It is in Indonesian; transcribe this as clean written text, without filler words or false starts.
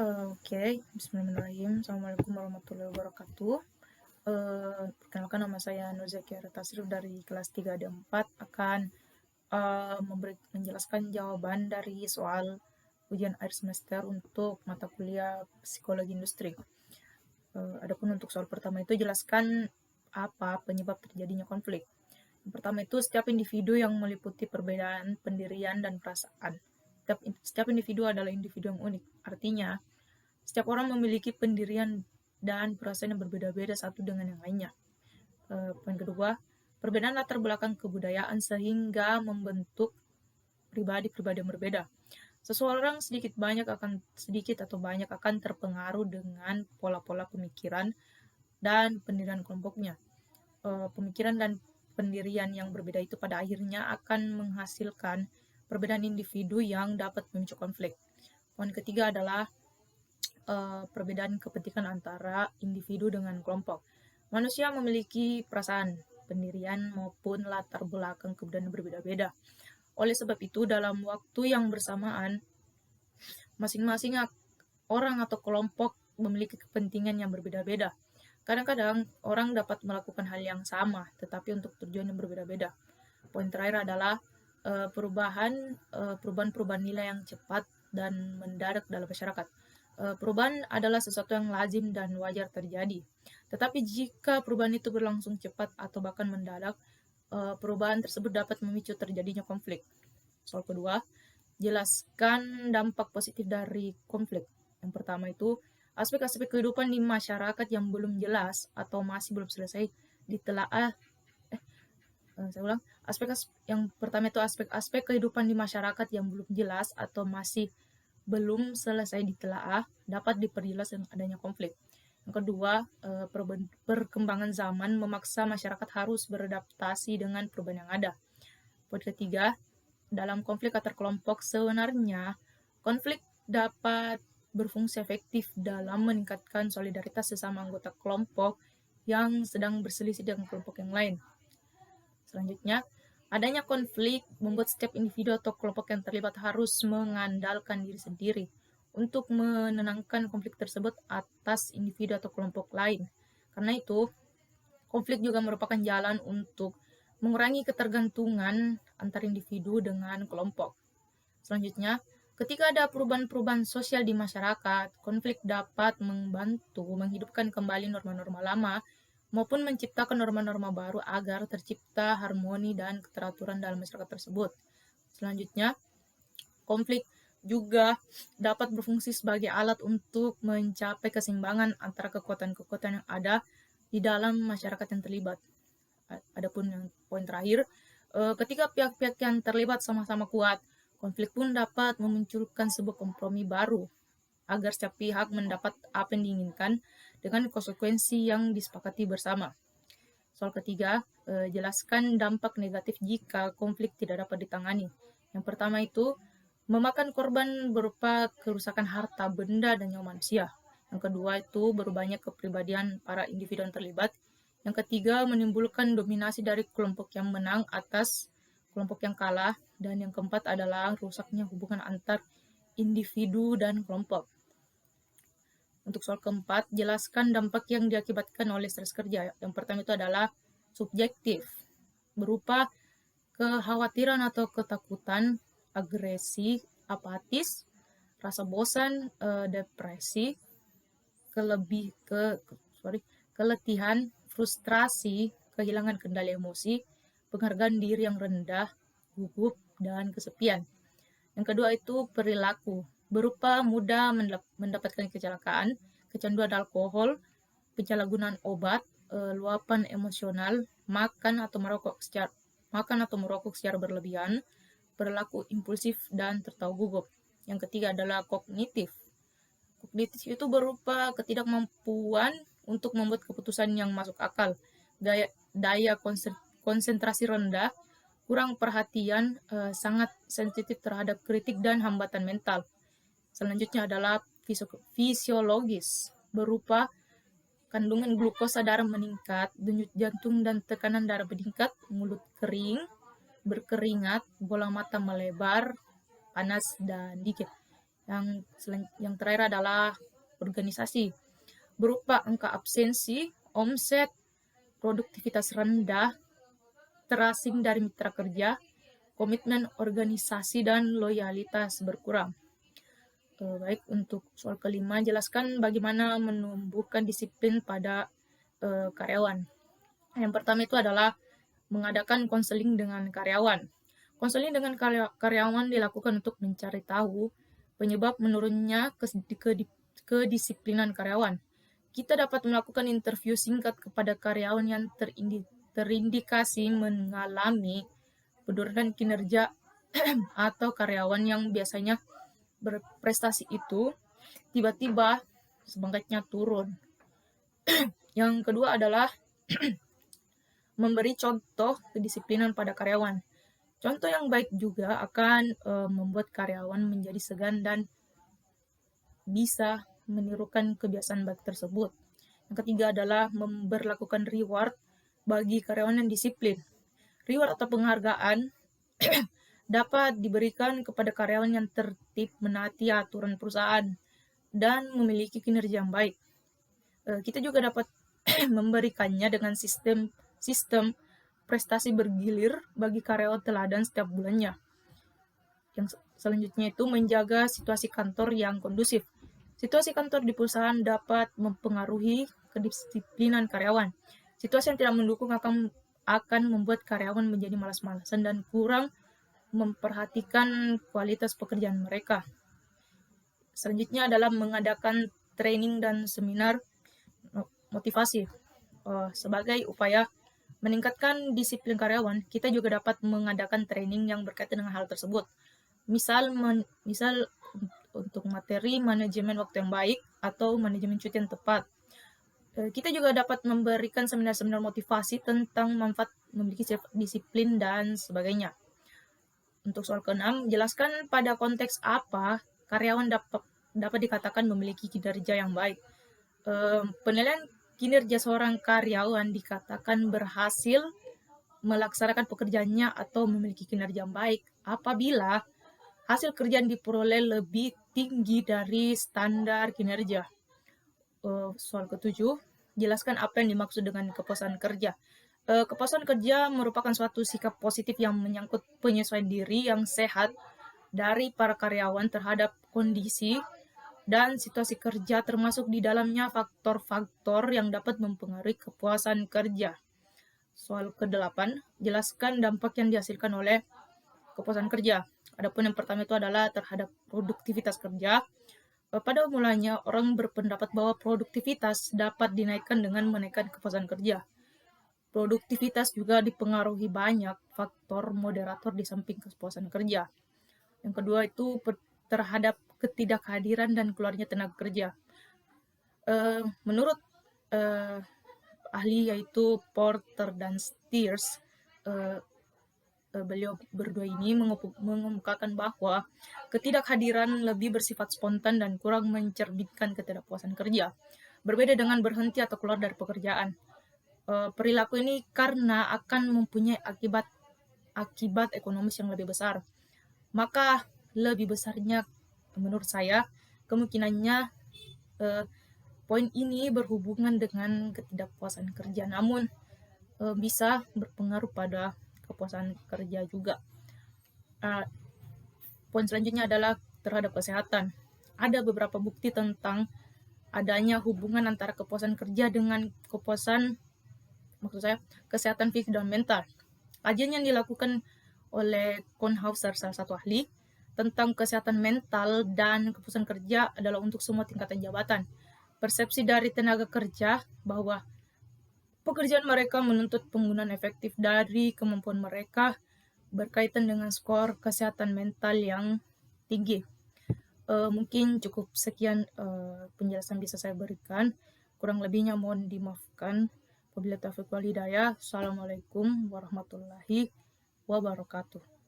Oke, bismillahirrahmanirrahim. Assalamualaikum warahmatullahi wabarakatuh. Perkenalkan, nama saya Nuzakia Tasrif dari kelas 3D4 akan menjelaskan jawaban dari soal ujian akhir semester untuk mata kuliah psikologi industri. Adapun untuk soal pertama itu, jelaskan apa penyebab terjadinya konflik. Yang pertama itu, setiap individu yang meliputi perbedaan pendirian dan perasaan. Setiap individu adalah individu yang unik. Artinya, setiap orang memiliki pendirian dan perasaan yang berbeda-beda satu dengan yang lainnya. Poin kedua, perbedaan latar belakang kebudayaan sehingga membentuk pribadi-pribadi yang berbeda. Seseorang sedikit atau banyak akan terpengaruh dengan pola-pola pemikiran dan pendirian kelompoknya. Pemikiran dan pendirian yang berbeda itu pada akhirnya akan menghasilkan perbedaan individu yang dapat memicu konflik. Poin ketiga adalah perbedaan kepentingan antara individu dengan kelompok. Manusia memiliki perasaan, pendirian maupun latar belakang kebudayaan yang berbeda-beda. Oleh sebab itu, dalam waktu yang bersamaan, masing-masing orang atau kelompok memiliki kepentingan yang berbeda-beda. Kadang-kadang orang dapat melakukan hal yang sama, tetapi untuk tujuan yang berbeda-beda. Poin terakhir adalah perubahan nilai yang cepat dan mendadak dalam masyarakat. Perubahan adalah sesuatu yang lazim dan wajar terjadi. Tetapi jika perubahan itu berlangsung cepat atau bahkan mendadak, perubahan tersebut dapat memicu terjadinya konflik. Soal kedua, jelaskan dampak positif dari konflik. Yang pertama itu, aspek-aspek kehidupan di masyarakat yang belum jelas atau masih belum selesai ditelaah. Yang pertama itu aspek-aspek kehidupan di masyarakat yang belum jelas atau masih belum selesai ditelaah dapat diperjelas dengan adanya konflik. Yang kedua, perkembangan zaman memaksa masyarakat harus beradaptasi dengan perubahan yang ada. Poin ketiga, dalam konflik antar kelompok, sebenarnya konflik dapat berfungsi efektif dalam meningkatkan solidaritas sesama anggota kelompok yang sedang berselisih dengan kelompok yang lain. Selanjutnya, adanya konflik membuat setiap individu atau kelompok yang terlibat harus mengandalkan diri sendiri untuk menenangkan konflik tersebut atas individu atau kelompok lain. Karena itu, konflik juga merupakan jalan untuk mengurangi ketergantungan antar individu dengan kelompok. Selanjutnya, ketika ada perubahan-perubahan sosial di masyarakat, konflik dapat membantu menghidupkan kembali norma-norma lama maupun menciptakan norma-norma baru agar tercipta harmoni dan keteraturan dalam masyarakat tersebut. Selanjutnya, konflik juga dapat berfungsi sebagai alat untuk mencapai keseimbangan antara kekuatan-kekuatan yang ada di dalam masyarakat yang terlibat. Adapun yang poin terakhir, ketika pihak-pihak yang terlibat sama-sama kuat, konflik pun dapat memunculkan sebuah kompromi baru agar setiap pihak mendapat apa yang diinginkan dengan konsekuensi yang disepakati bersama. Soal ketiga, jelaskan dampak negatif jika konflik tidak dapat ditangani. Yang pertama itu, memakan korban berupa kerusakan harta, benda, dan nyawa manusia. Yang kedua itu, berubahnya kepribadian para individu yang terlibat. Yang ketiga, menimbulkan dominasi dari kelompok yang menang atas kelompok yang kalah. Dan yang keempat adalah rusaknya hubungan antar individu dan kelompok. Untuk soal keempat, jelaskan dampak yang diakibatkan oleh stres kerja. Yang pertama itu adalah subjektif, berupa kekhawatiran atau ketakutan, agresi, apatis, rasa bosan, depresi, keletihan, frustrasi, kehilangan kendali emosi, penghargaan diri yang rendah, gugup, dan kesepian. Yang kedua itu perilaku, berupa mudah mendapatkan kecelakaan, kecanduan alkohol, penyalahgunaan obat, luapan emosional, makan atau merokok secara berlebihan, perilaku impulsif, dan tertawa gugup. Yang ketiga adalah kognitif. Kognitif itu berupa ketidakmampuan untuk membuat keputusan yang masuk akal, daya konsentrasi rendah, kurang perhatian, sangat sensitif terhadap kritik dan hambatan mental. Selanjutnya adalah fisiologis, berupa kandungan glukosa darah meningkat, denyut jantung dan tekanan darah meningkat, mulut kering, berkeringat, bola mata melebar, panas, dan dikit. Yang terakhir adalah organisasi, berupa angka absensi, omset, produktivitas rendah, terasing dari mitra kerja, komitmen organisasi, dan loyalitas berkurang. Baik, untuk soal kelima, jelaskan bagaimana menumbuhkan disiplin pada karyawan. Yang pertama itu adalah mengadakan konseling dengan karyawan. Konseling dengan karyawan dilakukan untuk mencari tahu penyebab menurunnya kedisiplinan karyawan. Kita dapat melakukan interview singkat kepada karyawan yang terindikasi mengalami penurunan kinerja atau karyawan yang biasanya berprestasi itu tiba-tiba semangatnya turun. Yang kedua adalah memberi contoh kedisiplinan pada karyawan. Contoh yang baik juga akan membuat karyawan menjadi segan dan bisa menirukan kebiasaan baik tersebut. Yang ketiga adalah memberlakukan reward bagi karyawan yang disiplin. Reward atau penghargaan dapat diberikan kepada karyawan yang tertib, menaati aturan perusahaan, dan memiliki kinerja yang baik. Kita juga dapat memberikannya dengan sistem prestasi bergilir bagi karyawan teladan setiap bulannya. Yang selanjutnya itu menjaga situasi kantor yang kondusif. Situasi kantor di perusahaan dapat mempengaruhi kedisiplinan karyawan. Situasi yang tidak mendukung akan membuat karyawan menjadi malas-malasan dan kurang memperhatikan kualitas pekerjaan mereka. Selanjutnya adalah mengadakan training dan seminar motivasi. Sebagai upaya meningkatkan disiplin karyawan, kita juga dapat mengadakan training yang berkaitan dengan hal tersebut. Misal untuk materi manajemen waktu yang baik atau manajemen cuti yang tepat. Kita juga dapat memberikan seminar-seminar motivasi tentang manfaat memiliki disiplin dan sebagainya. Untuk soal ke-6, jelaskan pada konteks apa karyawan dapat dikatakan memiliki kinerja yang baik. Penilaian kinerja seorang karyawan dikatakan berhasil melaksanakan pekerjaannya atau memiliki kinerja yang baik apabila hasil kerja yang diperoleh lebih tinggi dari standar kinerja. Soal ke-7, jelaskan apa yang dimaksud dengan kepuasan kerja. Kepuasan kerja merupakan suatu sikap positif yang menyangkut penyesuaian diri yang sehat dari para karyawan terhadap kondisi dan situasi kerja, termasuk di dalamnya faktor-faktor yang dapat mempengaruhi kepuasan kerja. Soal ke-8, jelaskan dampak yang dihasilkan oleh kepuasan kerja. Adapun yang pertama itu adalah terhadap produktivitas kerja. Pada mulanya, orang berpendapat bahwa produktivitas dapat dinaikkan dengan menaikkan kepuasan kerja. Produktivitas juga dipengaruhi banyak faktor moderator di samping kepuasan kerja. Yang kedua itu terhadap ketidakhadiran dan keluarnya tenaga kerja. Menurut ahli yaitu Porter dan Steers, beliau berdua ini mengemukakan bahwa ketidakhadiran lebih bersifat spontan dan kurang mencerminkan ketidakpuasan kerja. Berbeda dengan berhenti atau keluar dari pekerjaan. Perilaku ini karena akan mempunyai akibat ekonomis yang lebih besar. Maka lebih besarnya menurut saya kemungkinannya poin ini berhubungan dengan ketidakpuasan kerja, namun bisa berpengaruh pada kepuasan kerja juga. Poin selanjutnya adalah terhadap kesehatan. Ada beberapa bukti tentang adanya hubungan antara kepuasan kerja dengan kesehatan fisik dan mental. Kajian yang dilakukan oleh Konhauser, salah satu ahli, tentang kesehatan mental dan kepuasan kerja adalah untuk semua tingkatan jabatan. Persepsi dari tenaga kerja bahwa pekerjaan mereka menuntut penggunaan efektif dari kemampuan mereka berkaitan dengan skor kesehatan mental yang tinggi. Mungkin cukup sekian penjelasan bisa saya berikan. Kurang lebihnya mohon dimaafkan. Wabillahi taufiq wal hidayah. Assalamualaikum warahmatullahi wabarakatuh.